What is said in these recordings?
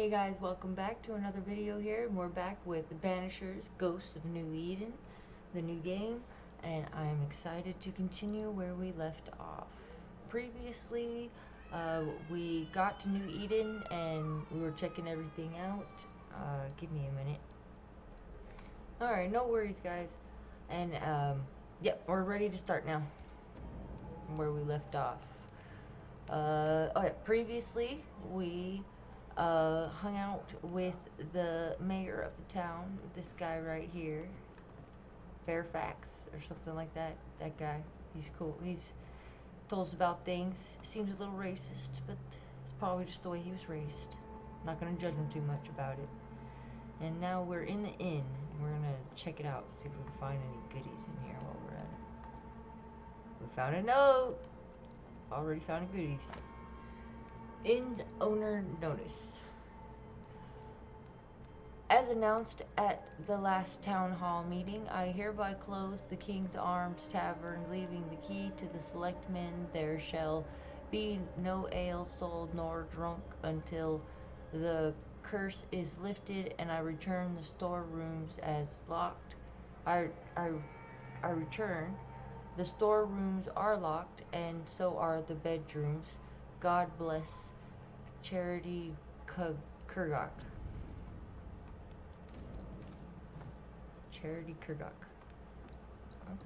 Hey guys, welcome back to another video here, and we're back with the Banishers, Ghosts of New Eden, the new game, and I'm excited to continue where we left off. Previously, we got to New Eden and we were checking everything out. Give me a minute. Alright, no worries guys. And, yep, we're ready to start now, where we left off. Previously, we hung out with the mayor of the town, this guy right here, Fairfax or something like that. That guy, he's cool. He's told us about things. Seems a little racist, but it's probably just the way he was raised. Not gonna judge him too much about it. And now we're in the inn. We're gonna check it out, see if we can find any goodies in here while we're at it. We found a note. Already found goodies. Inn owner notice. As announced at the last town hall meeting, I hereby close the King's Arms Tavern, leaving the key to the selectmen. There shall be no ale sold nor drunk until the curse is lifted and I return the storerooms as locked. I return. The storerooms are locked, and so are the bedrooms. God bless Charity Kurgok. Charity Kurgok.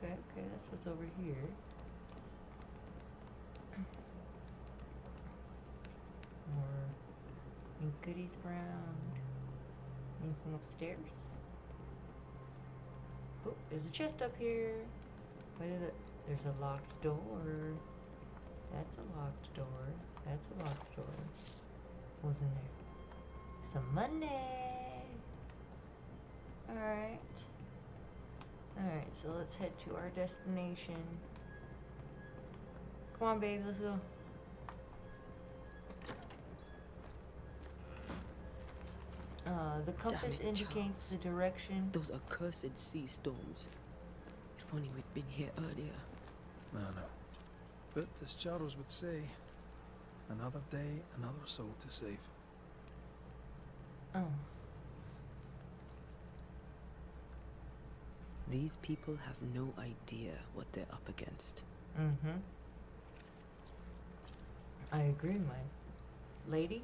Okay, that's what's over here. More goodies around. Anything upstairs? Oh, there's a chest up here. There's a locked door. That's a locked door. That's a locked door. What was in there? Some money. Alright. Alright, so let's head to our destination. Come on, baby, let's go. The compass indicates Charles. The direction. Those accursed sea storms. If only we'd been here earlier. I know. But as Charles would say, another day, another soul to save. Oh. These people have no idea what they're up against. Mm-hmm. I agree, my lady.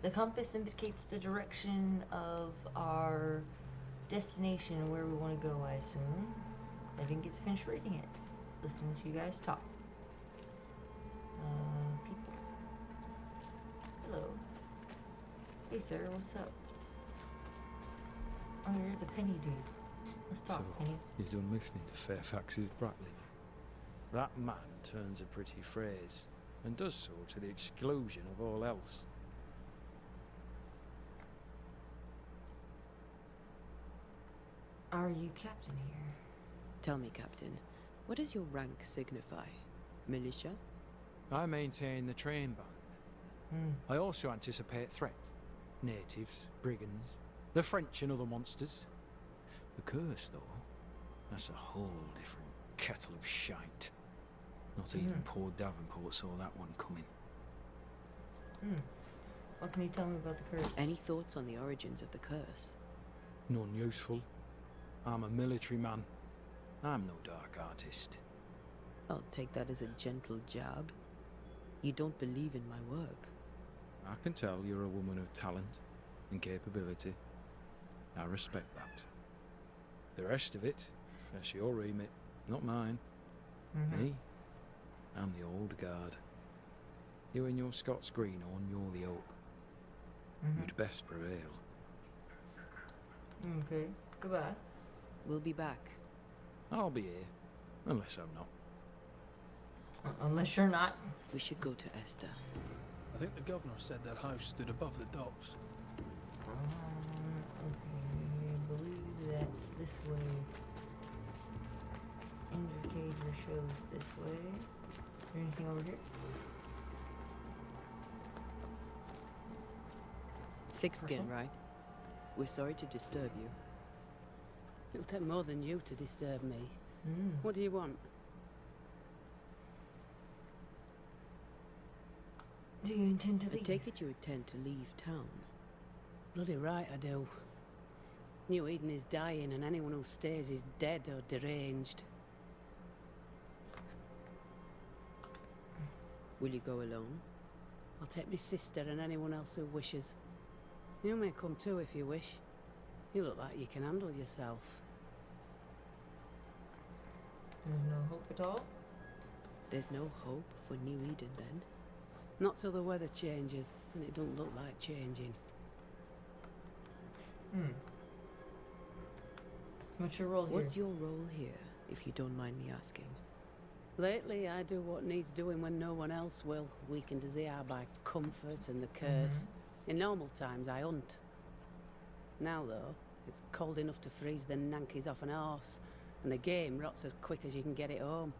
The compass indicates the direction of our destination, where we want to go, I assume. I didn't get to finish reading it. Listening to you guys talk. People. Hello. Hey, sir, what's up? Oh, you're the penny dude. Let's talk, Penny. You've done listening to Fairfax's prattling. That man turns a pretty phrase, and does so to the exclusion of all else. Are you captain here? Tell me, Captain, what does your rank signify? Militia? I maintain the train band. I also anticipate threat. Natives, brigands, the French and other monsters. The curse, though, that's a whole different kettle of shite. Not even poor Davenport saw that one coming. What can you tell me about the curse? Any thoughts on the origins of the curse? None useful. I'm a military man. I'm no dark artist. I'll take that as a gentle jab. You don't believe in my work. I can tell you're a woman of talent and capability. I respect that. The rest of it, that's your remit, not mine. Me? I'm the old guard. You and your Scots greenhorn, you're the hope. You'd best prevail. Okay, goodbye. We'll be back. I'll be here, unless I'm not. Unless you're not. We should go to Esther. I think the governor said their house stood above the docks. Okay, I believe that's this way. Indicator shows this way. Is there anything over here? Thick skin, right? We're sorry to disturb you. It'll take more than you to disturb me. What do you want? Do you intend to leave? I take it you intend to leave town. Bloody right I do. New Eden is dying, and anyone who stays is dead or deranged. Will you go alone? I'll take my sister and anyone else who wishes. You may come too if you wish. You look like you can handle yourself. There's no hope at all? There's no hope for New Eden, then? Not till the weather changes, and it don't look like changing. What's your role here? What's your role here, if you don't mind me asking? Lately, I do what needs doing when no one else will, weakened as they are by comfort and the curse. In normal times, I hunt. Now, though, it's cold enough to freeze the nankies off an horse, and the game rots as quick as you can get it home.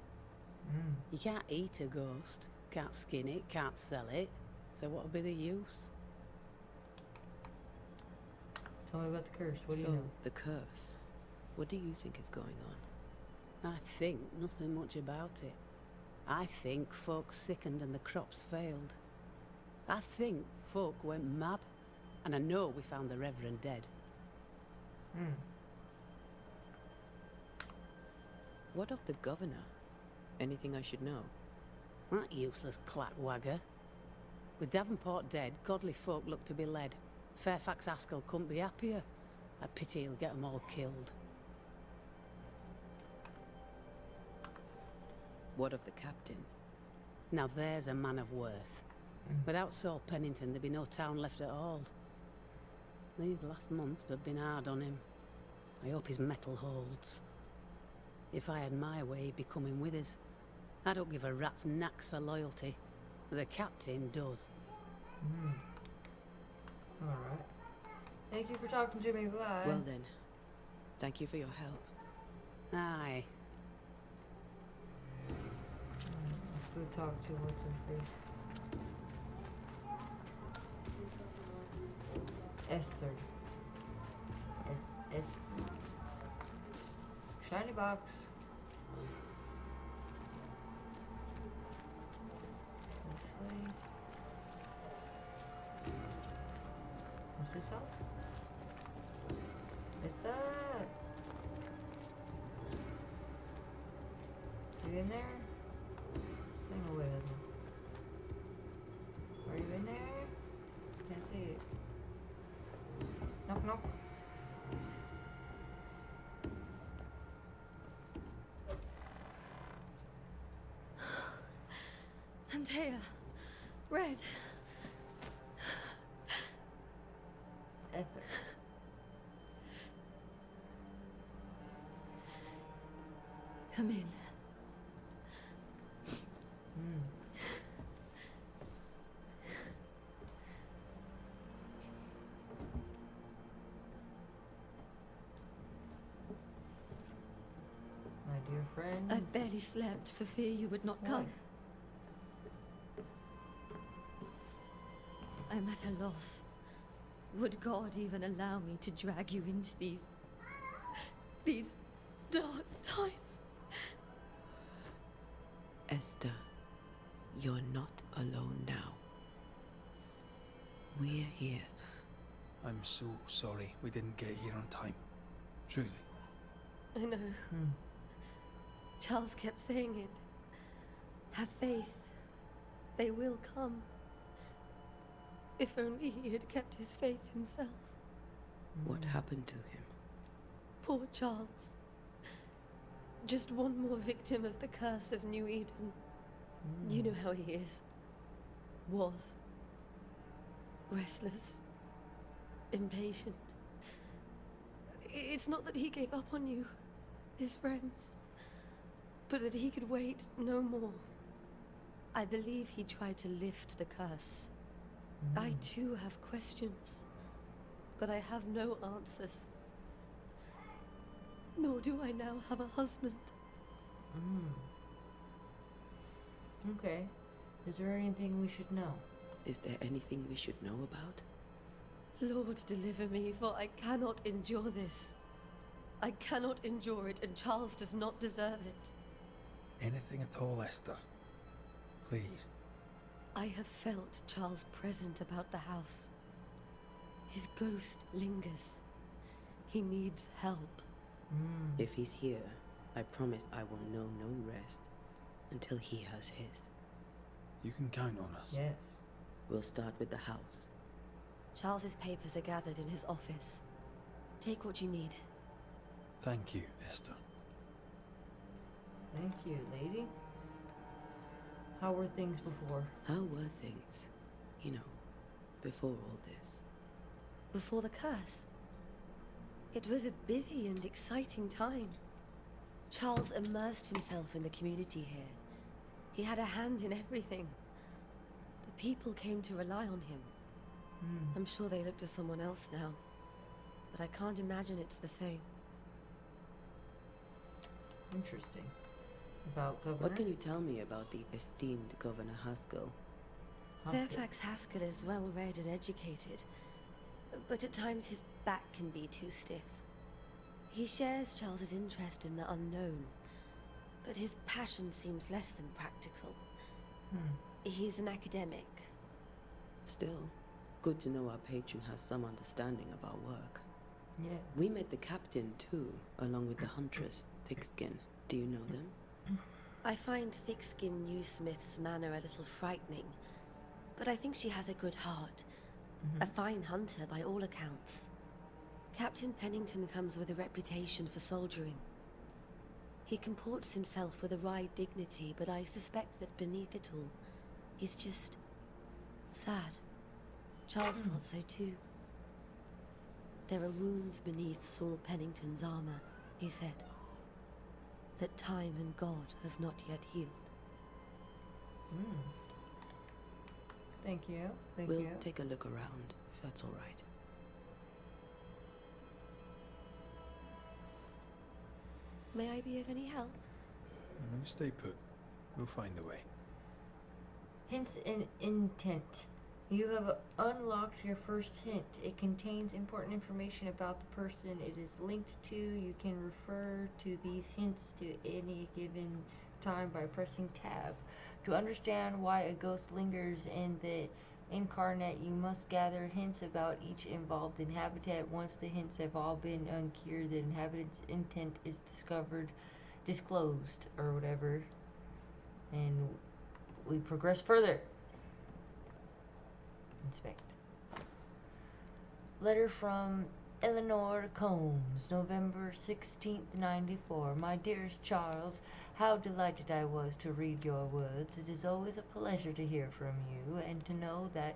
You can't eat a ghost, can't skin it, can't sell it, so what would be the use? Tell me about the curse. What do you know? The curse. What do you think is going on? I think nothing much about it. I think folk sickened and the crops failed. I think folk went mad, and I know we found the Reverend dead. What of the governor? Anything I should know? That useless clackwagger. With Davenport dead, godly folk look to be led. Fairfax Askell couldn't be happier. I pity he'll get them all killed. What of the captain? Now there's a man of worth. Without Saul Pennington, there'd be no town left at all. These last months have been hard on him. I hope his mettle holds. If I had my way, he'd be coming with us. I don't give a rat's knacks for loyalty. The captain does. Alright. Thank you for talking to me, bye. Well then, thank you for your help. Aye. Let's go talk to what's her face. Esther. S. Shiny box. This way. What's this house? What's up? You in there? Hang away with me. Are you in there? Can't see it. Knock, knock. Antea. Red. Esther. Come in. My dear friend. I've barely slept for fear you would not come. I'm at a loss. Would God even allow me to drag you into these dark times? Esther, you're not alone now. We're here. I'm so sorry we didn't get here on time. Truly. I know. Charles kept saying it. Have faith. They will come. If only he had kept his faith himself. What happened to him? Poor Charles. Just one more victim of the curse of New Eden. You know how he is. Was. Restless. Impatient. It's not that he gave up on you, his friends, but that he could wait no more. I believe he tried to lift the curse. I too have questions, but I have no answers. Nor do I now have a husband. Okay. Is there anything we should know? Is there anything we should know about? Lord, deliver me, for I cannot endure this. I cannot endure it, and Charles does not deserve it. Anything at all, Esther. Please. I have felt Charles present about the house. His ghost lingers. He needs help. If he's here, I promise I will know no rest until he has his. You can count on us. Yes. We'll start with the house. Charles's papers are gathered in his office. Take what you need. Thank you, Esther. Thank you, lady. How were things before? How were things, you know, before all this? Before the curse. It was a busy and exciting time. Charles immersed himself in the community here. He had a hand in everything. The people came to rely on him. I'm sure they look to someone else now, but I can't imagine it's the same. Interesting. About Governor? What can you tell me about the esteemed Governor Haskell? Fairfax Haskell is well read and educated, but at times his back can be too stiff. He shares Charles's interest in the unknown, but his passion seems less than practical. He's an academic. Still, good to know our patron has some understanding of our work. Yeah. We met the captain too, along with the huntress, Thickskin. Do you know them? I find thick-skinned Newsmith's manner a little frightening, but I think she has a good heart. A fine hunter by all accounts. Captain Pennington comes with a reputation for soldiering. He comports himself with a wry dignity, but I suspect that beneath it all, he's just sad. Charles thought so too. There are wounds beneath Saul Pennington's armor, he said, that time and God have not yet healed. Thank you. Thank We'll you. take a look around, if that's all right. May I be of any help? You stay put. We'll find the way. Hints and intent. You have unlocked your first hint. It contains important information about the person it is linked to. You can refer to these hints to any given time by pressing tab. To understand why a ghost lingers in the incarnate, you must gather hints about each involved inhabitant. Once the hints have all been uncured, the inhabitant's intent is disclosed, or whatever. And we progress further. Inspect. Letter from Eleanor Combs, November 16th, 94. My dearest Charles, how delighted I was to read your words. It is always a pleasure to hear from you and to know that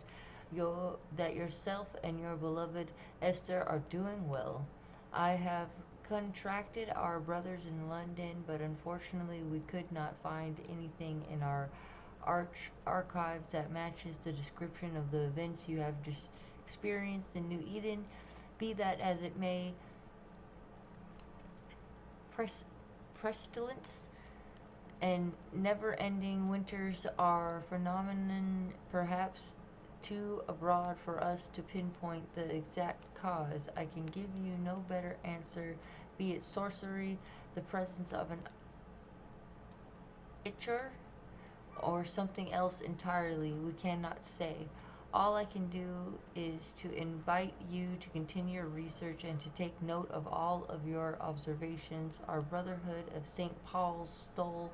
yourself and your beloved Esther are doing well. I have contracted our brothers in London, but unfortunately we could not find anything in our archives that matches the description of the events you have experienced in New Eden. Be that as it may, pestilence and never-ending winters are phenomenon perhaps too abroad for us to pinpoint the exact cause. I can give you no better answer, be it sorcery, the presence of an itcher, or something else entirely. We cannot say. All I can do is to invite you to continue your research and to take note of all of your observations. Our Brotherhood of St. Paul's Stole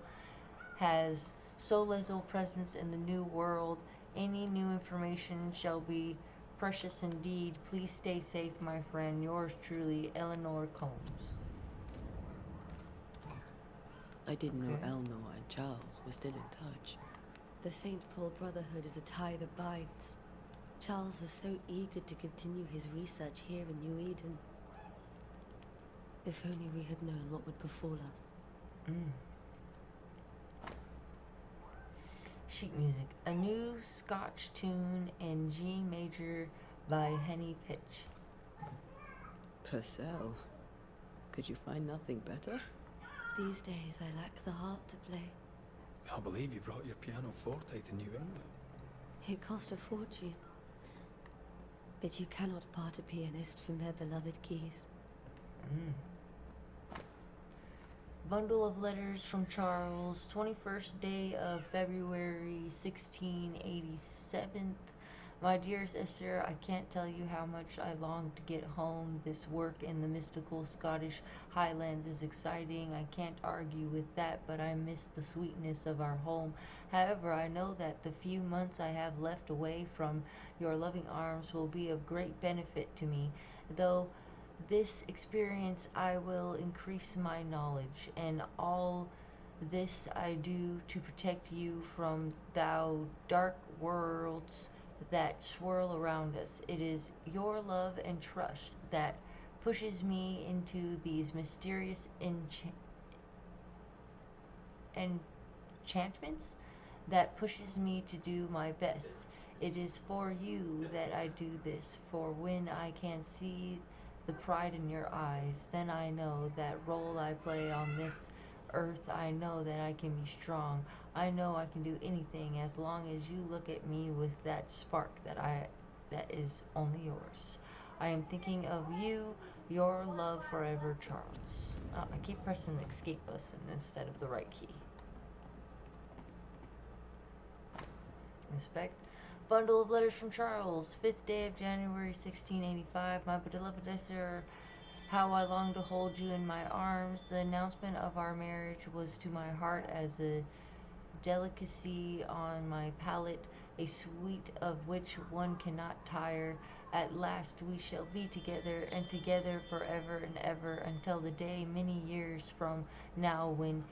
has so little presence in the New World. Any new information shall be precious indeed. Please stay safe, my friend. Yours truly, Eleanor Combs. I didn't know Okay. Eleanor and Charles were still in touch. The St. Paul Brotherhood is a tie that binds. Charles was so eager to continue his research here in New Eden. If only we had known what would befall us. Sheet music. A new Scotch tune in G major by Henny Pitch. Purcell. Could you find nothing better? These days I lack the heart to play. Can't believe you brought your pianoforte to New England. It cost a fortune. But you cannot part a pianist from their beloved keys. Bundle of letters from Charles, 21st day of February 1687. My dearest Esther, I can't tell you how much I long to get home. This work in the mystical Scottish Highlands is exciting. I can't argue with that, but I miss the sweetness of our home. However, I know that the few months I have left away from your loving arms will be of great benefit to me. Though this experience I will increase my knowledge, and all this I do to protect you from thou dark worlds that swirl around us. It is your love and trust that pushes me into these mysterious enchantments, that pushes me to do my best. It is for you that I do this, for when I can see the pride in your eyes, then I know that role I play on this earth. I know that I can be strong. I know I can do anything as long as you look at me with that spark that is only yours. I am thinking of you, your love forever, Charles. Oh, I keep pressing the escape button instead of the right key. Inspect. Bundle of letters from Charles. 5th day of January 1685. My beloved Esther, how I long to hold you in my arms. The announcement of our marriage was to my heart as a delicacy on my palate, a sweet of which one cannot tire. At last we shall be together, and together forever and ever, until the day many years from now when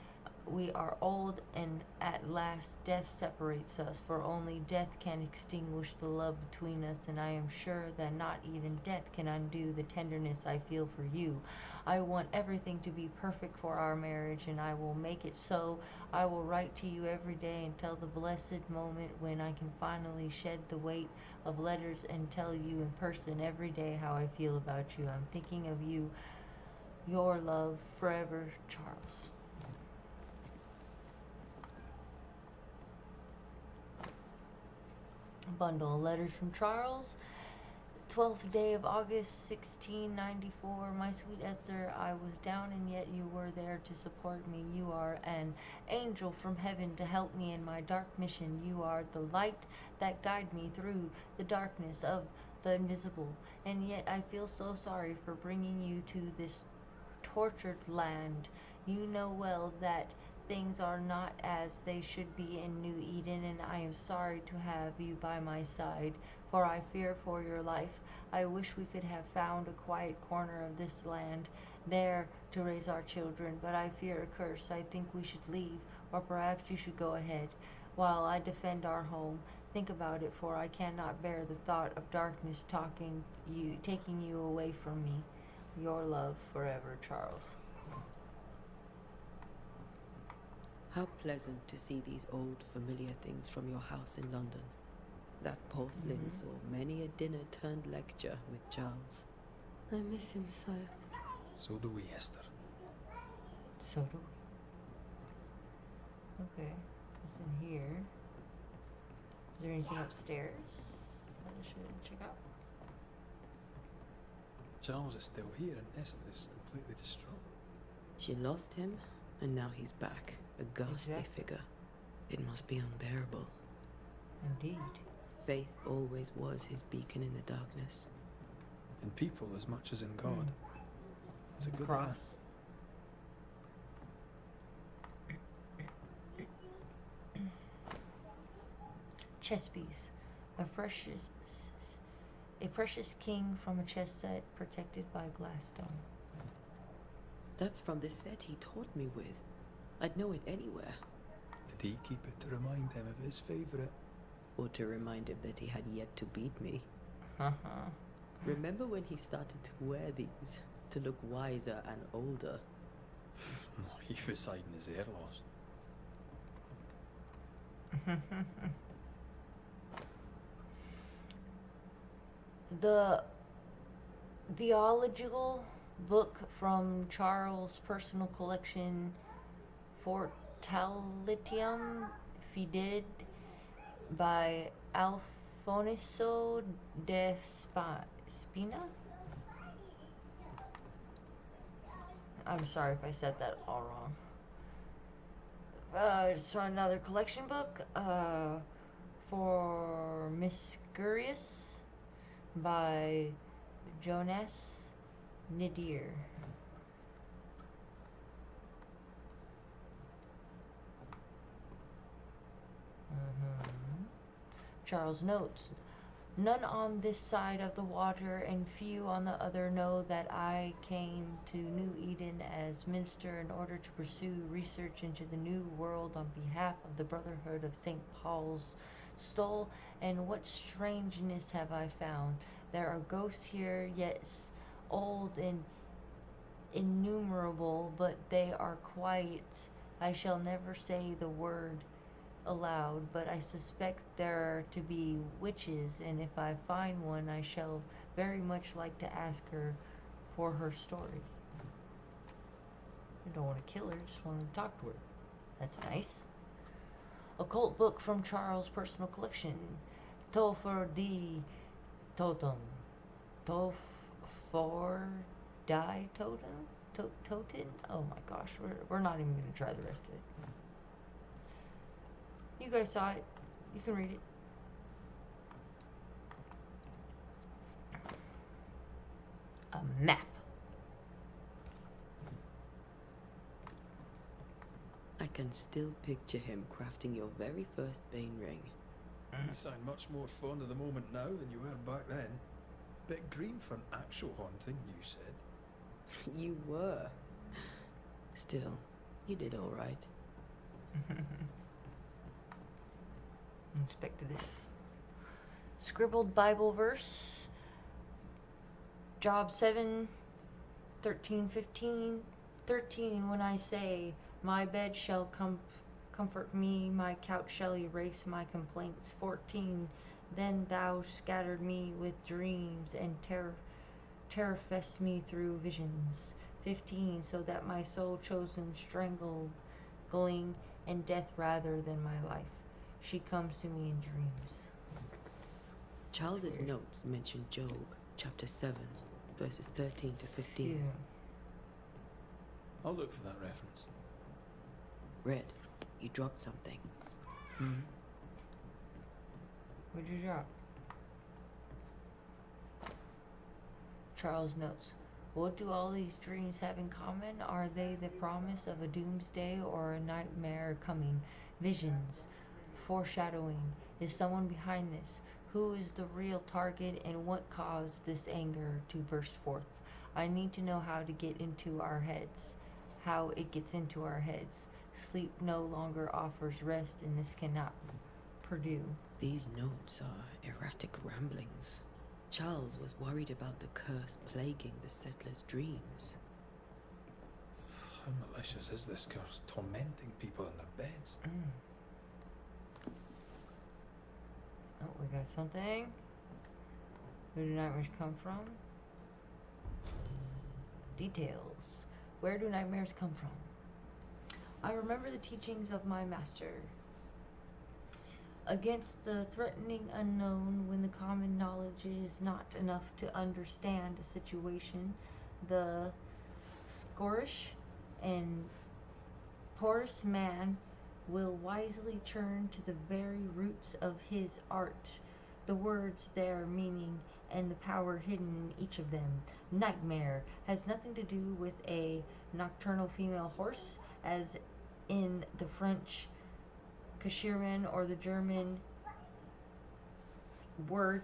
we are old and at last death separates us, for only death can extinguish the love between us, and I am sure that not even death can undo the tenderness I feel for you. I want everything to be perfect for our marriage, and I will make it so. I will write to you every day until the blessed moment when I can finally shed the weight of letters and tell you in person every day how I feel about you. I'm thinking of you, your love forever, Charles. Bundle. Letters from Charles. 12th day of August 1694. My sweet Esther, I was down and yet you were there to support me. You are an angel from heaven to help me in my dark mission. You are the light that guide me through the darkness of the invisible. And yet I feel so sorry for bringing you to this tortured land. You know well that things are not as they should be in New Eden, and I am sorry to have you by my side, for I fear for your life. I wish we could have found a quiet corner of this land, there to raise our children, but I fear a curse. I think we should leave, or perhaps you should go ahead, while I defend our home. Think about it, for I cannot bear the thought of darkness taking you away from me. Your love forever, Charles. How pleasant to see these old familiar things from your house in London. That porcelain saw many a dinner turned lecture with Charles. I miss him so. So do we, Esther. So do we. Okay, what's in here? Is there anything upstairs that I should check out? Charles is still here and Esther is completely distraught. She lost him, and now he's back, a ghastly Exactly. figure. It must be unbearable. Indeed. Faith always was his beacon in the darkness. In people as much as in God. He's a good man. Cross. Chess piece. A precious king from a chess set protected by glass stone. That's from the set he taught me with. I'd know it anywhere. Did he keep it to remind him of his favourite? Or to remind him that he had yet to beat me. Haha. Remember when he started to wear these, to look wiser and older? No, he was hiding his hair loss. The theological book from Charles' personal collection, Fortalitium Fidei, by Alfonso de Spina? I'm sorry if I said that all wrong. It's another collection book. for Mysterious by Jonas Nadir. Charles notes, none on this side of the water and few on the other know that I came to New Eden as minister in order to pursue research into the New World on behalf of the Brotherhood of St. Paul's Stole, and what strangeness have I found? There are ghosts here, yes, old and innumerable, but they are quiet. I shall never say the word aloud, but I suspect there to be witches, and if I find one, I shall very much like to ask her for her story. I don't want to kill her, just want to talk to her. That's nice. Occult book from Charles' personal collection. Topher D. Totem. Tofor Die Totem? Toten? Oh my gosh, we're not even going to try the rest of it. You guys saw it. You can read it. A map. I can still picture him crafting your very first Bane ring. You sound much more fond of the moment now than you were back then. Bit green for an actual haunting, you said. You were. Still, you did all right. Inspect this. Scribbled Bible verse. Job 7, 13, 15. 13, when I say, my bed shall comfort me, my couch shall erase my complaints. 14, then thou scattered me with dreams and terrifiest me through visions. 15, so that my soul chosen strangling and death rather than my life. She comes to me in dreams. Charles's notes mention Job, chapter 7, verses 13 to 15. Yeah. I'll look for that reference. Red, you dropped something. What'd you drop? Charles notes, what do all these dreams have in common? Are they the promise of a doomsday or a nightmare coming? Visions, foreshadowing. Is someone behind this? Who is the real target and what caused this anger to burst forth? I need to know how to get into our heads. How it gets into our heads. Sleep no longer offers rest and this cannot pursue. These notes are erratic ramblings. Charles was worried about the curse plaguing the settlers' dreams. How malicious is this curse, tormenting people in their beds? Oh, we got something. Where do nightmares come from? Details. Where do nightmares come from? I remember the teachings of my master. Against the threatening unknown, when the common knowledge is not enough to understand a situation, the scorch and porous man will wisely turn to the very roots of his art, the words, their meaning, and the power hidden in each of them. Nightmare has nothing to do with a nocturnal female horse, as in the French Kashirin or the German word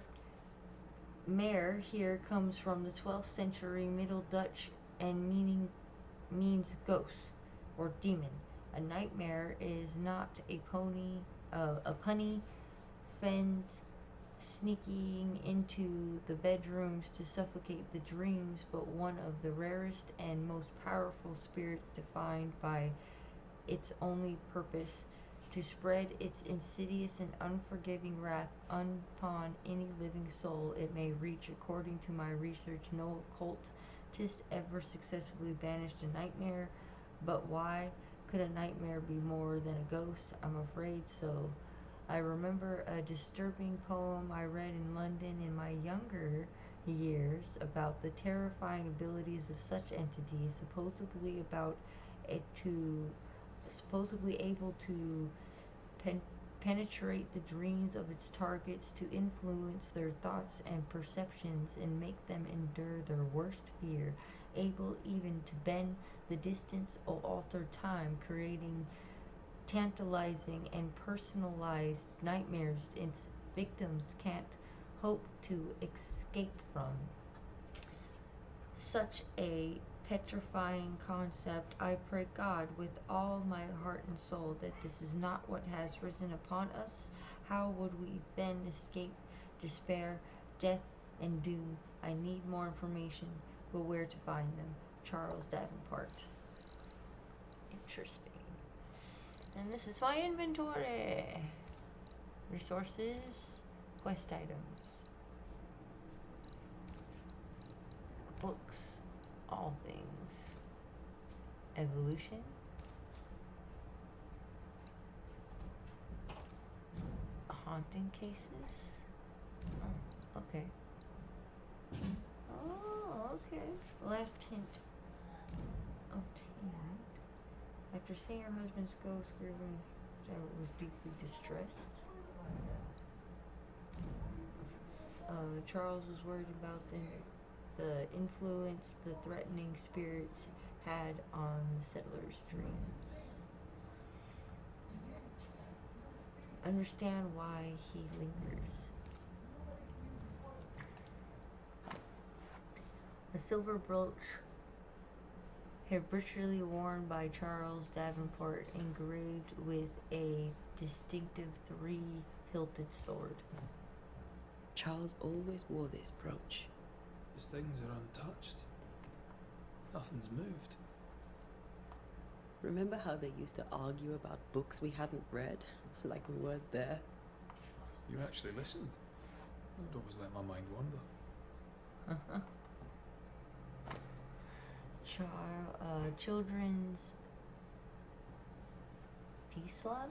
mare here comes from the 12th century Middle Dutch and means ghost or demon. A nightmare is not a punny fiend sneaking into the bedrooms to suffocate the dreams, but one of the rarest and most powerful spirits defined by its only purpose to spread its insidious and unforgiving wrath upon any living soul it may reach. According to my research, no occultist ever successfully banished a nightmare, but why could a nightmare be more than a ghost? I'm afraid so. I remember a disturbing poem I read in London in my younger years about the terrifying abilities of such entities, supposedly able to penetrate the dreams of its targets to influence their thoughts and perceptions and make them endure their worst fear, able even to bend the distance or alter time, creating tantalizing and personalized nightmares its victims can't hope to escape from. Such a petrifying concept. I pray God with all my heart and soul that this is not what has risen upon us. How would we then escape despair, death, and doom? I need more information, but where to find them? Charles Davenport. Interesting. And this is my inventory. Resources, quest items, books, all things. Evolution. Haunting cases. Oh, okay. Oh, okay. Last hint obtained. After seeing her husband's ghost, Griffin was deeply distressed. Charles was worried about the influence the threatening spirits had on the settlers' dreams. Understand why he lingers. A silver brooch habitually worn by Charles Davenport, engraved with a distinctive three-hilted sword. Charles always wore this brooch. His things are untouched. Nothing's moved. Remember how they used to argue about books we hadn't read? Like we weren't there? You actually listened. I'd always let my mind wander. Children's peace love.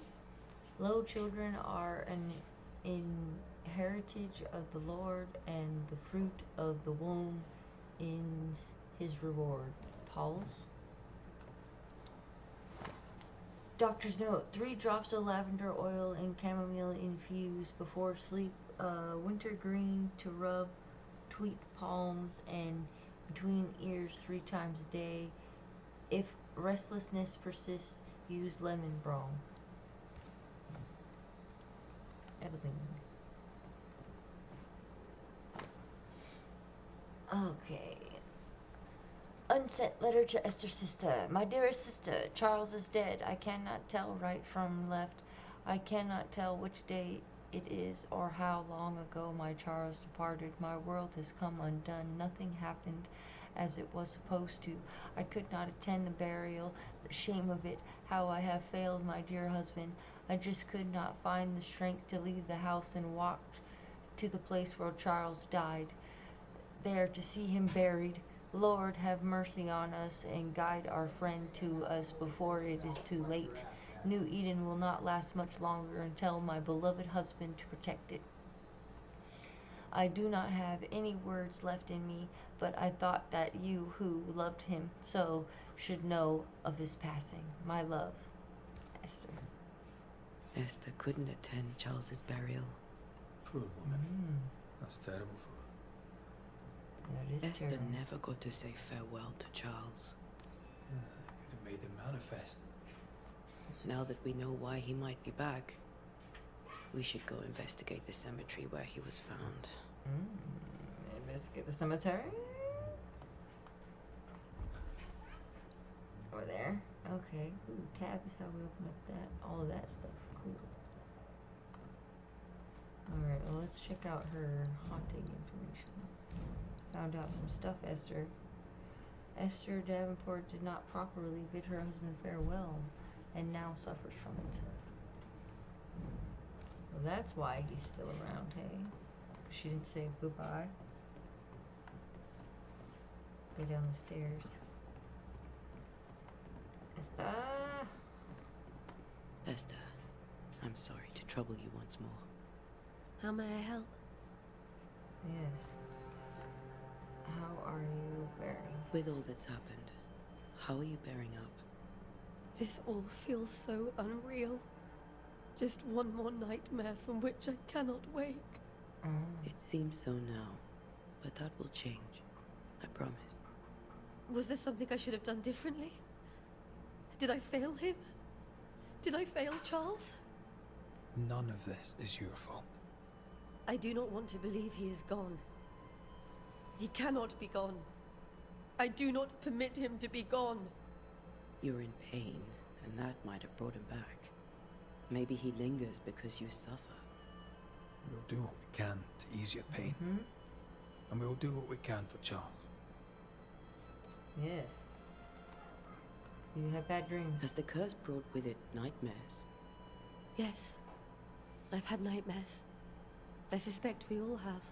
Lo, children are an heritage of the Lord, and the fruit of the womb is his reward. Paul's. Doctor's note: 3 drops of lavender oil and chamomile infused before sleep. Wintergreen to rub tweet palms and between ears 3 times a day. If restlessness persists, use lemon balm. Evelyn. Okay. Unsent letter to Esther's sister. My dearest sister, Charles is dead. I cannot tell right from left. I cannot tell which day it is or how long ago my Charles departed. My world has come undone. Nothing happened as it was supposed to. I could not attend the burial. The shame of it, how I have failed my dear husband. I just could not find the strength to leave the house and walk to the place where Charles died, there to see him buried. Lord, have mercy on us and guide our friend to us before it is too late. New Eden will not last much longer and tell my beloved husband to protect it. I do not have any words left in me, but I thought that you who loved him so should know of his passing. My love, Esther. Esther couldn't attend Charles's burial. Poor woman. That's terrible for her. That is Esther terrible. never got to say farewell to Charles. Yeah, I could have made him manifest. Now that we know why he might be back, we should go investigate the cemetery where he was found. Investigate the cemetery. Over there. Okay. Ooh, tab is how we open up that. All of that stuff. Cool. Alright, well, let's check out her haunting information. Found out some stuff, Esther. Esther Davenport did not properly bid her husband farewell and now suffers from it. Well, that's why he's still around, hey? 'Cause she didn't say goodbye. Go down the stairs. Esther! Esther, I'm sorry to trouble you once more. How may I help? Yes. How are you bearing? With all that's happened, how are you bearing up? This all feels so unreal. Just one more nightmare from which I cannot wake. It seems so now, but that will change. I promise. Was there something I should have done differently? Did I fail him? Did I fail Charles? None of this is your fault. I do not want to believe he is gone. He cannot be gone. I do not permit him to be gone. You're in pain, and that might have brought him back. Maybe he lingers because you suffer. We'll do what we can to ease your pain. And we'll do what we can for Charles. Yes. You have bad dreams. Has the curse brought with it nightmares? Yes. I've had nightmares. I suspect we all have.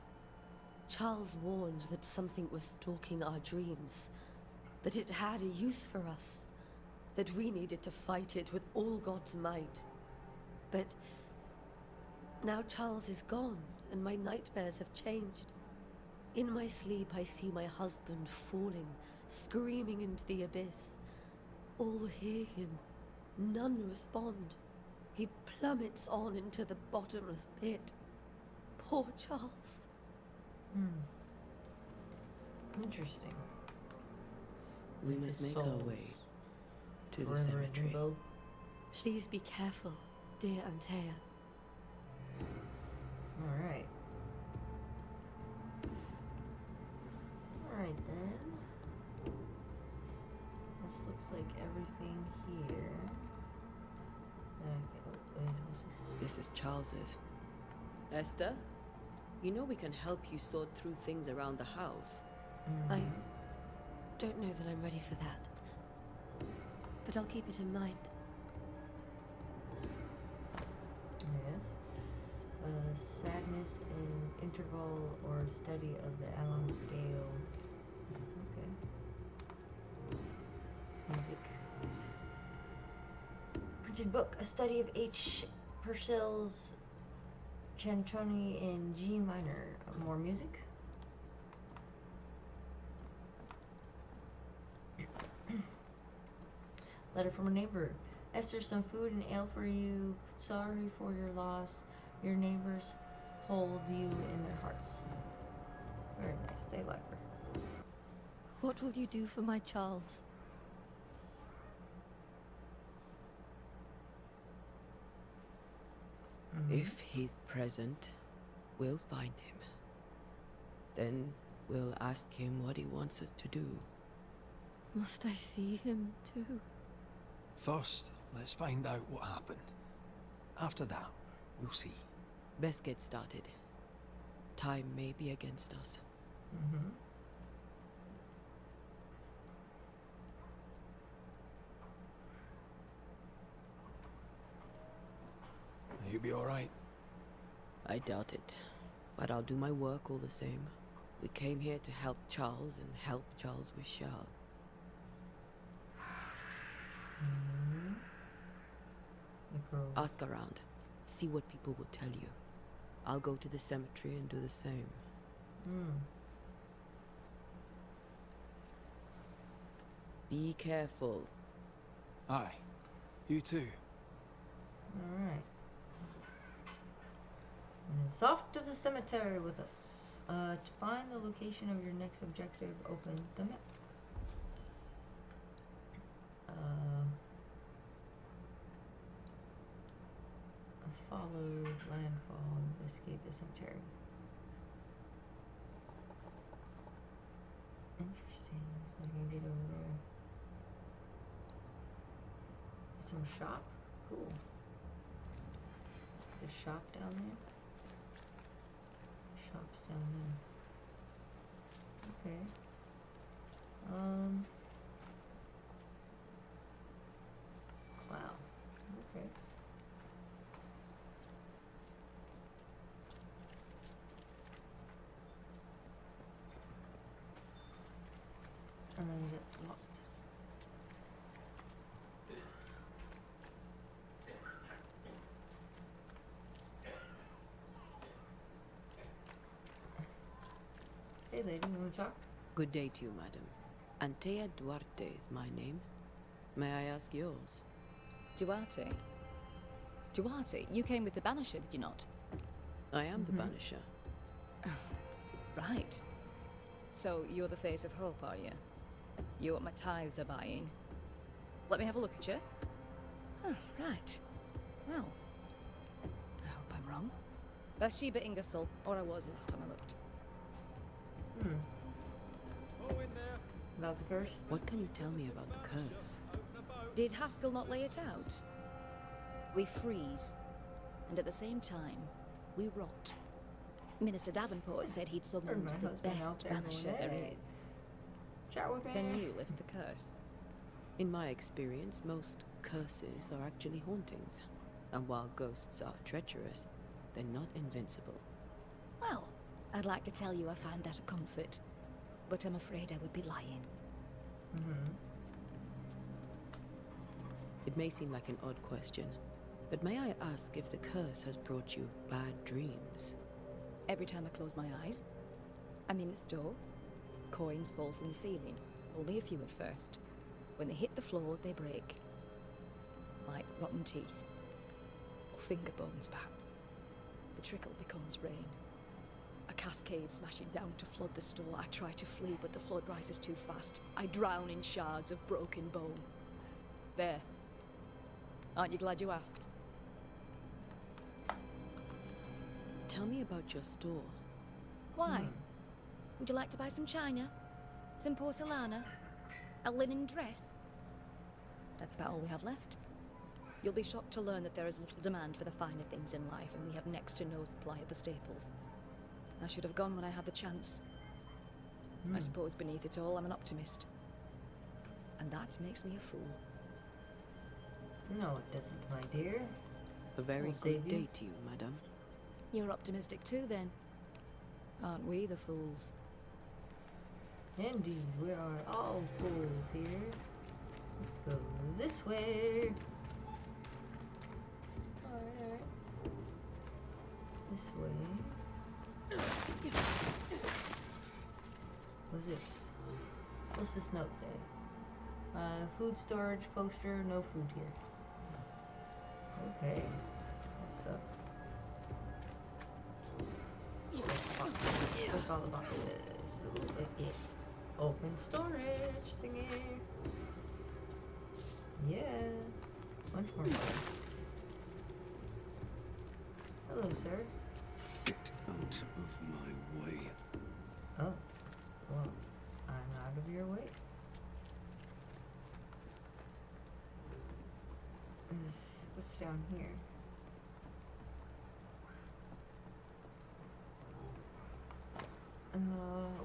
Charles warned that something was stalking our dreams. That it had a use for us. That we needed to fight it with all God's might. But now Charles is gone, and my nightmares have changed. In my sleep, I see my husband falling, screaming into the abyss. All hear him. None respond. He plummets on into the bottomless pit. Poor Charles. Interesting. We must make our souls way to were the in the cemetery. rainbow. Please be careful, dear Antea. Alright. Alright then. This looks like everything here. That I can, wait, what's this? This is Charles's. Esther, you know we can help you sort through things around the house. I don't know that I'm ready for that. But I'll keep it in mind. Yes. Sadness in interval or study of the Allen scale. Okay. Music. Printed book. A study of H. Purcell's Canzoni in G minor. More music. Letter from a neighbor. Esther, some food and ale for you. Sorry for your loss. Your neighbors hold you in their hearts. Very nice. They like her. What will you do for my Charles? If he's present, we'll find him. Then we'll ask him what he wants us to do. Must I see him too? First, let's find out what happened. After that, we'll see. Best get started. Time may be against us. You'll be alright. I doubt it, but I'll do my work all the same. We came here to help Charles and help Charles with Charles. The girl. Ask around. See what people will tell you. I'll go to the cemetery and do the same. Be careful. Aye. You too. Alright. And it's off to the cemetery with us. To find the location of your next objective, open the map. Follow landfall, investigate the cemetery. Interesting, so I can get over there. Some shop? Cool. The shop down there? Shop's down there. Okay. Wow. Okay. That's locked. Hey lady, you wanna talk? Good day to you, madam. Antea Duarte is my name. May I ask yours? Duarte? Duarte, you came with the Banisher, did you not? I am the Banisher. Right. So you're the face of hope, are you? You're what my tithes are buying. Let me have a look at you. Oh, right. Well, I hope I'm wrong. Bathsheba Ingersoll, or I was last time I looked. About the curse? What can you tell me about the curse? Did Haskell not lay it out? We freeze, and at the same time, we rot. Minister Davenport said he'd summoned my the husband out best there going, Banisher there "Hey." is. Chat with me. Then you lift the curse. In my experience, most curses are actually hauntings. And while ghosts are treacherous, they're not invincible. Well, I'd like to tell you I find that a comfort, but I'm afraid I would be lying. It may seem like an odd question, but may I ask if the curse has brought you bad dreams? Every time I close my eyes, I'm in this door. Coins fall from the ceiling, only a few at first. When they hit the floor, they break. Like rotten teeth. Or finger bones, perhaps. The trickle becomes rain. A cascade smashing down to flood the store. I try to flee, but the flood rises too fast. I drown in shards of broken bone. There. Aren't you glad you asked? Tell me about your store. Why? Would you like to buy some china? Some porcelana? A linen dress? That's about all we have left. You'll be shocked to learn that there is little demand for the finer things in life, and we have next to no supply of the staples. I should have gone when I had the chance. I suppose beneath it all, I'm an optimist. And that makes me a fool. No, it doesn't, my dear. A very We'll save good you. day to you, madam. You're optimistic too, then. Aren't we the fools? Indeed, we are all fools here. Let's go this way. Alright. This way. What's this? What's this note say? Food storage poster, no food here. Okay. That sucks. Break all the boxes. Okay. Open storage thingy. Yeah. Bunch more money. Hello, sir. Get out of my way. Oh. Well, I'm out of your way. What's down here?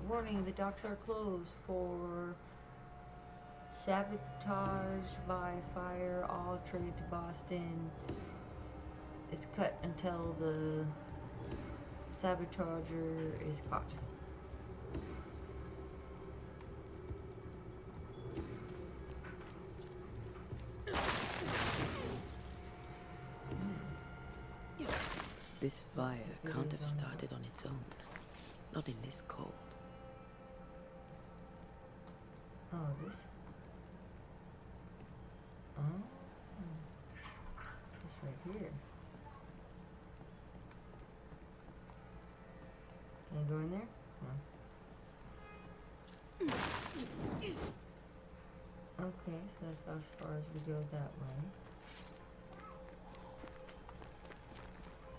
Warning, the docks are closed for sabotage by fire. All trade to Boston is cut until the sabotager is caught. This fire can't have started on its own. Not in this cold. Oh, this. Oh. This right here. Can I go in there? No. Okay, so that's about as far as we go that way.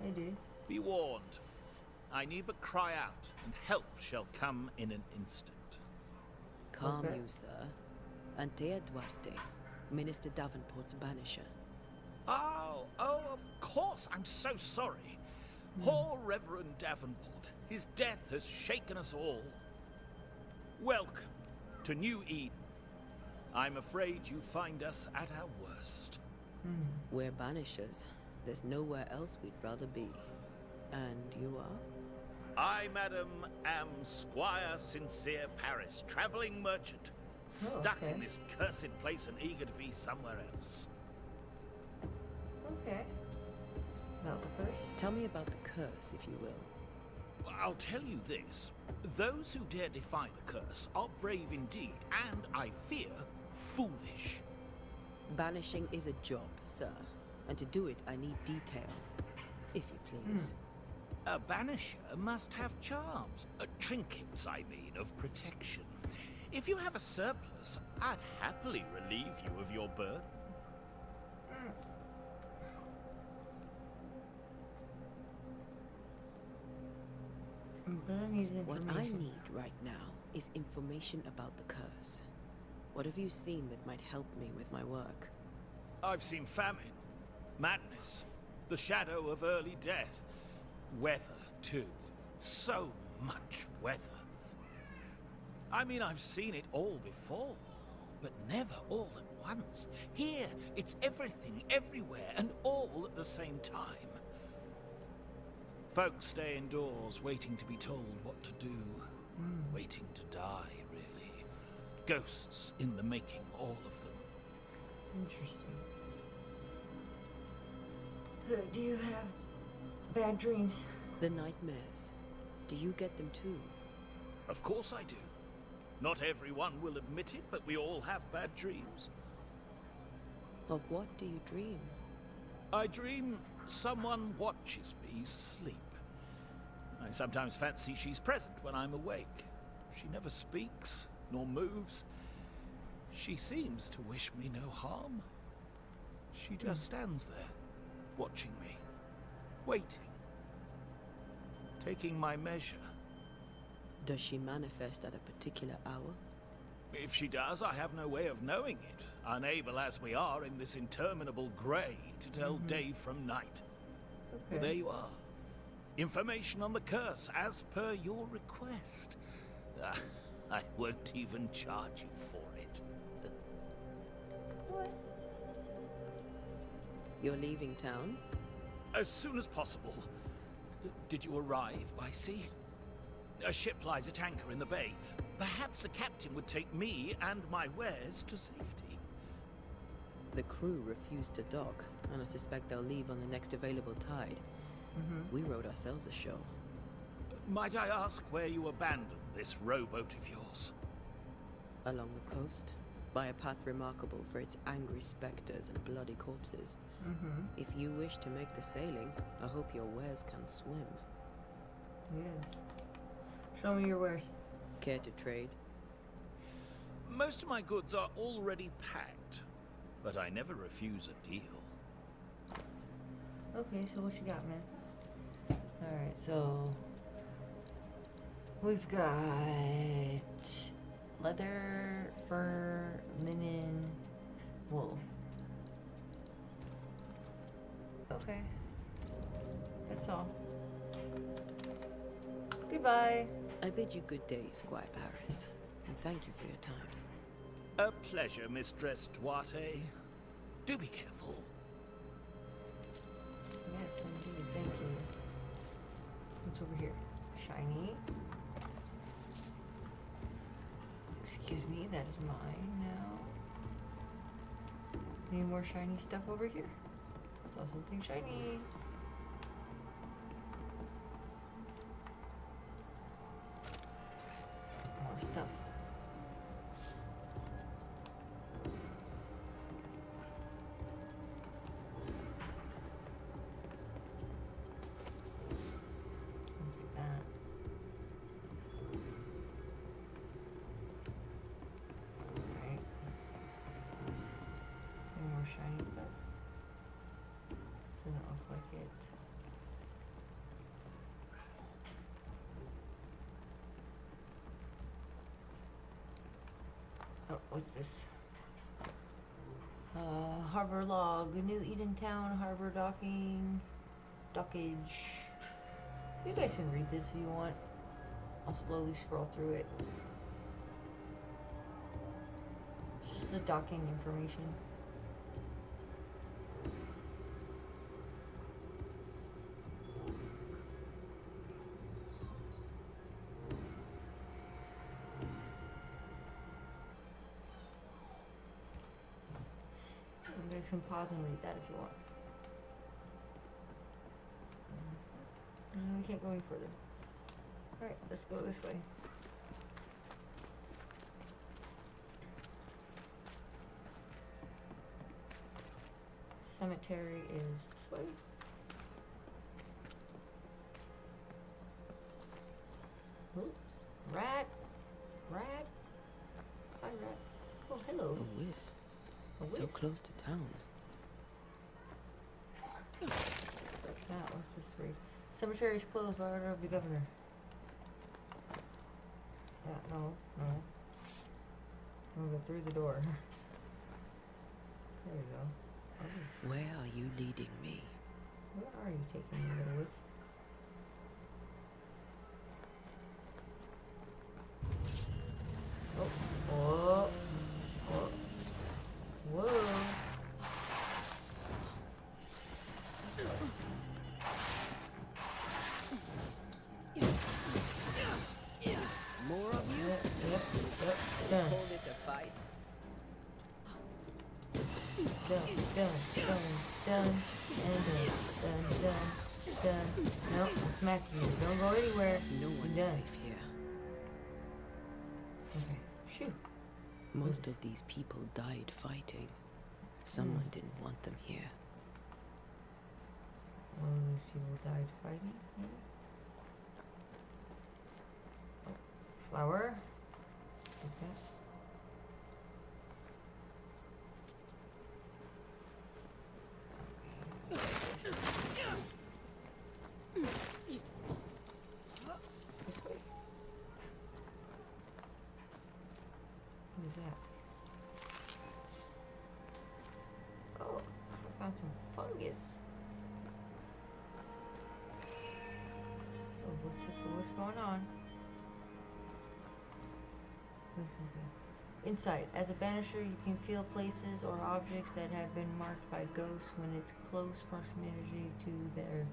Hey, dude. Be warned. I need but cry out, and help shall come in an instant. Calm Okay. you, sir. Antea Duarte, Minister Davenport's banisher. Oh, of course. I'm so sorry. Poor Reverend Davenport. His death has shaken us all. Welcome to New Eden. I'm afraid you find us at our worst. We're banishers. There's nowhere else we'd rather be. And you are? I, madam, am Squire Sincere Paris, travelling merchant, stuck okay. in this cursed place and eager to be somewhere else. Okay. About the curse? Tell me about the curse, if you will. I'll tell you this. Those who dare defy the curse are brave indeed, and, I fear, foolish. Banishing is a job, sir. And to do it, I need detail. If you please. A banisher must have charms. Trinkets, I mean, of protection. If you have a surplus, I'd happily relieve you of your burden. That needs What information. I need right now is information about the curse. What have you seen that might help me with my work? I've seen famine, madness, the shadow of early death. Weather, too. So much weather. I mean, I've seen it all before, but never all at once. Here, it's everything, everywhere, and all at the same time. Folks stay indoors, waiting to be told what to do. Waiting to die, really. Ghosts in the making, all of them. Interesting. Do you have bad dreams? The nightmares. Do you get them too? Of course I do. Not everyone will admit it, but we all have bad dreams. Of what do you dream? I dream someone watches me sleep. I sometimes fancy she's present when I'm awake. She never speaks, nor moves. She seems to wish me no harm. She just stands there, watching me, waiting, taking my measure. Does she manifest at a particular hour? If she does, I have no way of knowing it, unable as we are in this interminable grey to tell day from night. Well, there you are. Information on the curse, as per your request. I won't even charge you for it. What? You're leaving town? As soon as possible. Did you arrive by sea? A ship lies at anchor in the bay. Perhaps a captain would take me and my wares to safety. The crew refused to dock, and I suspect they'll leave on the next available tide. We rode ourselves ashore. Might I ask where you abandoned this rowboat of yours? Along the coast, by a path remarkable for its angry specters and bloody corpses. If you wish to make the sailing, I hope your wares can swim. Yes. Show me your wares. Care to trade? Most of my goods are already packed, but I never refuse a deal. Okay, so what you got, man? Alright, so we've got leather, fur, linen, wool. Okay. That's all. Goodbye. I bid you good day, Squire Paris, and thank you for your time. A pleasure, Mistress Duarte. Do be careful. Yes, indeed. Thank you. What's over here? Shiny. Excuse me, that is mine now. Any more shiny stuff over here? Saw something shiny. More stuff. Things like that. Alright. Any more shiny stuff? Doesn't look like it. Oh, what's this? Harbor log. New Edentown harbor docking. Dockage. You guys can read this if you want. I'll slowly scroll through it. It's just the docking information. You guys can pause and read that if you want. We can't go any further. Alright, let's go this way. cemetery is this way. Oh, rat. Rat. Hi, rat. Oh, hello. A wisp. A So wisp. close to town. Now, what's this read? Cemetery is closed by order of the governor. Yeah, no. I'm gonna go through the door. There we go. Oh, this- Where are you leading me? Where are you taking me, little wisp? Oh, whoa, whoa, whoa. More of you? Yep, done, Call this a fight? done, and done. Nope, I'm smacking you. Don't go anywhere. No You're one's done. safe here. Okay, shoot. Most of these people died fighting. Someone didn't want them here. One of these people died fighting. Yeah. Oh, flower. Take that. This way. What is that? Oh, I found some fungus. Oh, what's going on? This is it. Insight. As a banisher, you can feel places or objects that have been marked by ghosts when it's close proximity to their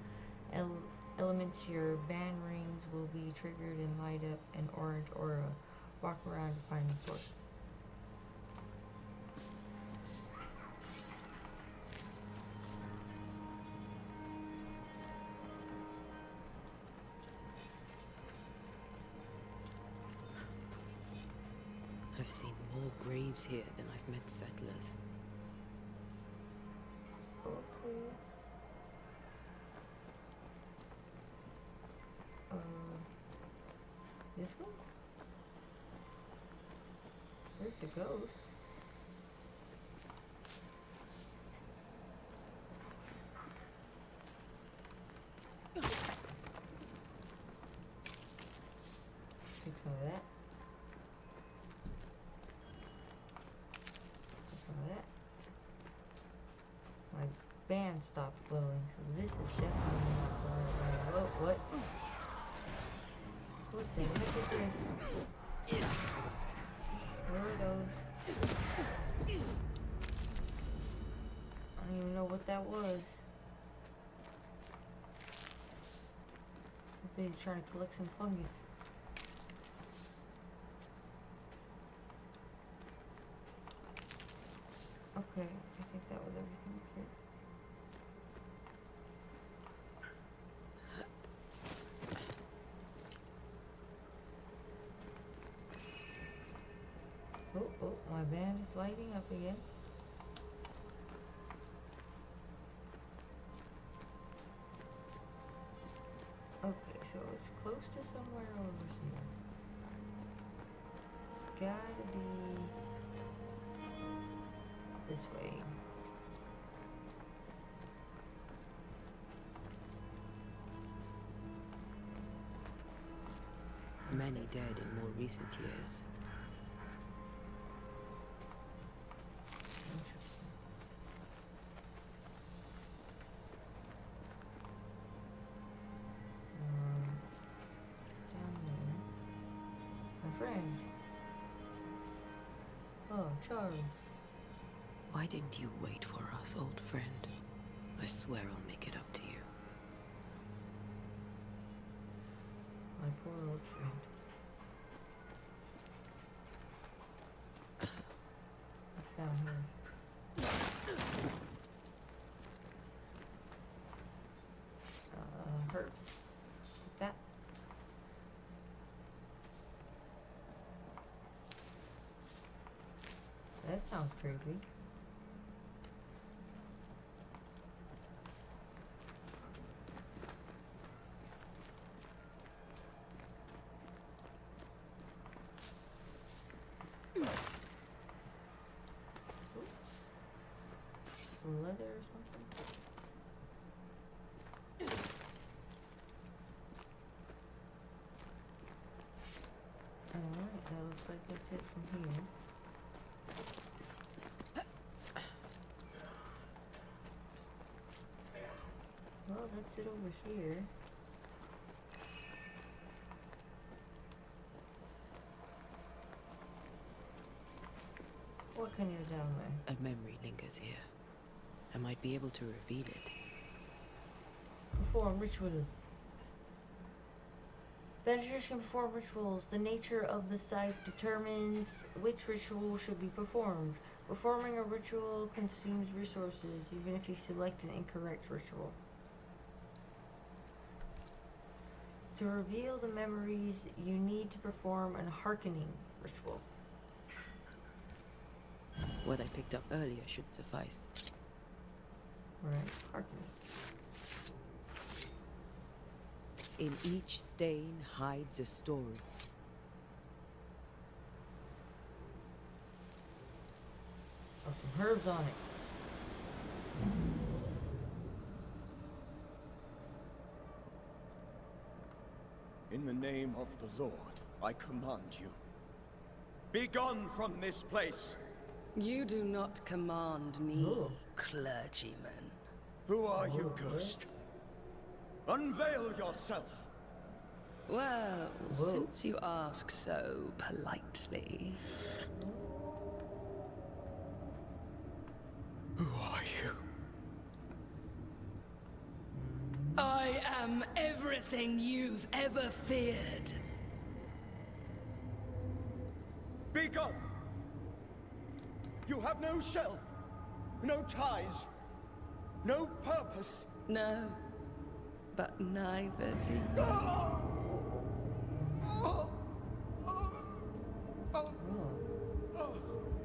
elements. Your ban rings will be triggered and light up an orange aura. Walk around to find the source. I've seen more graves here than I've met settlers. Okay. This one? Where's the ghost? Take some of that. Take some of that. My band stopped glowing, so this is definitely not the right band. Whoa, what? What the heck is this? Where are those? I don't even know what that was. Maybe he's trying to collect some fungus. Okay, I think that was everything here. Oh, my band is lighting up again. Okay, so it's close to somewhere over here. It's gotta be this way. Many dead in more recent years. Interesting. Down there. My friend. Oh, Charles. Why didn't you wait for us, old friend? I swear I'll make it up to you. My poor old friend. What's down here? Herbs. Like that. That sounds creepy. some leather or something? Alright, that looks like that's it from here. Well, that's it over here. What can you tell me? A memory lingers here. I might be able to reveal it. Perform ritual. Banishers can perform rituals. The nature of the site determines which ritual should be performed. Performing a ritual consumes resources, even if you select an incorrect ritual. To reveal the memories, you need to perform a hearkening ritual. What I picked up earlier should suffice. Right, hearkening. In each stain hides a story. Oh, some herbs on it. In the name of the Lord, I command you. Be gone from this place! You do not command me, Oh. clergyman. Who are you, ghost? Unveil yourself! Well, since you ask so politely. Who are you? I am everything you've ever feared. Be gone! You have no shell, no ties, no purpose. No, but neither do you.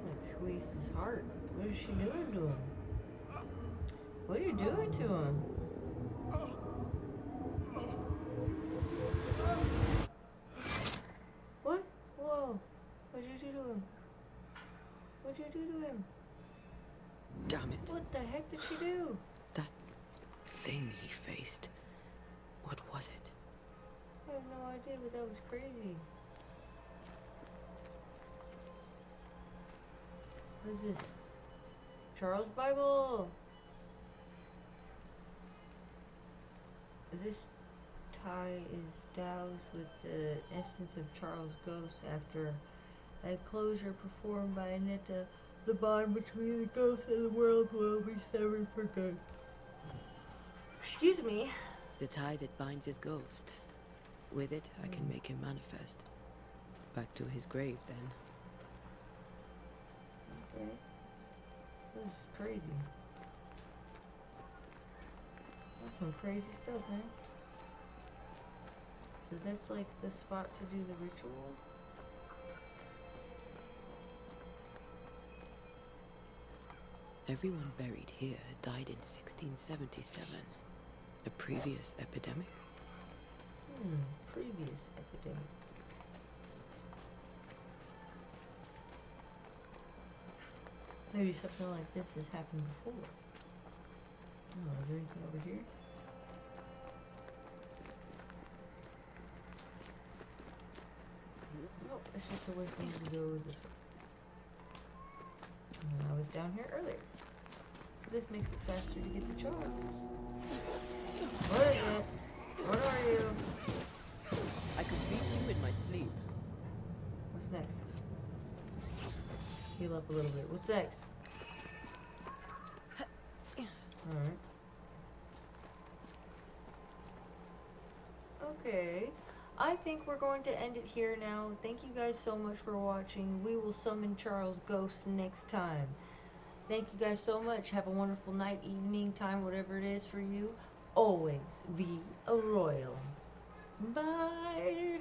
That squeezed his heart. What is she doing to him? What are you doing to him? What? Whoa. What'd you do to him? What'd you do to him? Damn it. What the heck did she do? That thing he faced. What was it? I have no idea, but that was crazy. What is this? Charles Bible! This tie is doused with the essence of Charles' ghost. After a closure performed by Anita, the bond between the ghost and the world will be severed for good. Excuse me. The tie that binds his ghost. With it, I can make him manifest. Back to his grave, then. Okay. This is crazy. That's some crazy stuff, man. So that's like the spot to do the ritual? Everyone buried here died in 1677. A previous epidemic? Previous epidemic. Maybe something like this has happened before. Oh, is there anything over here? Nope, it's just a way for me to go this way. And I was down here earlier. This makes it faster to get the charms. What is it? What are you? I could reach you in my sleep. What's next? Heal up a little bit. What's next? Alright. Okay. I think we're going to end it here now. Thank you guys so much for watching. We will summon Charles' ghost next time. Thank you guys so much. Have a wonderful night, evening, time, whatever it is for you. Always be a royal. Bye.